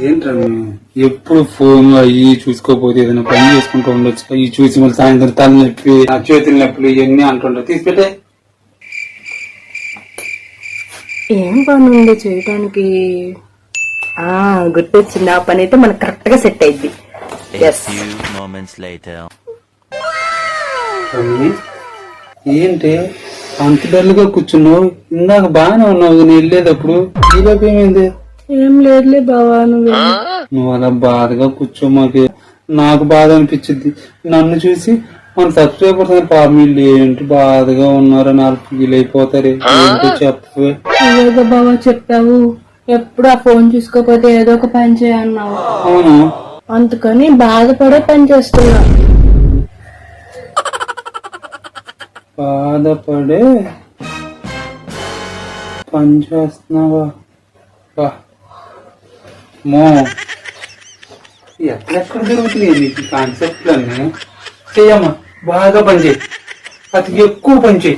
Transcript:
ఏంట్రా ఎప్పుడు ఫోన్ అయ్యి చూసుకోపోతే ఏదైనా పని చేసుకుంటూ ఉండొచ్చు. అవి చూసి మళ్ళీ సాయంత్రం తల నొప్పి, ఆ చేతుల నొప్పులు ఇవన్నీ అంటుంటారు. తీసిపెట్టే. ఏం పని ఉంది చేయటానికి? గుర్తొచ్చింది. ఆ పని అయితే మనకు కరెక్ట్ గా సెట్ అయింది. ఏంటి అంత డల్గా కూర్చున్నావు? ఇందాక బాగానే ఉన్నావు నేను వెళ్ళేటప్పుడు. ఈ లోపు ఏమైంది? ఏం లేదులే బావా, నువ్వు అలా బాధగా కూర్చో. నాకు బాధ అనిపించింది. నన్ను చూసి మన సబ్స్క్రైబర్స్ వీళ్ళు ఏంటి బాధగా ఉన్నారని వాళ్ళు ఫీల్ అయిపోతారు. ఏంటో చెప్పవే. ఏదో బావా చెప్పావు, ఎప్పుడు ఆ ఫోన్ చూసుకోపోతే ఏదో ఒక పని చేయన్నావు. అవును, అందుకని బాధపడే పని చేస్తున్నా. బాధపడే పని చేస్తున్నావా? ఎక్కడెక్కడ దొరుకుతున్నాయి నీకు కాన్సెప్ట్లన్నీ? చెయ్యమ్మా, బాగా పనిచేయి, అతి ఎక్కువ పనిచేయి.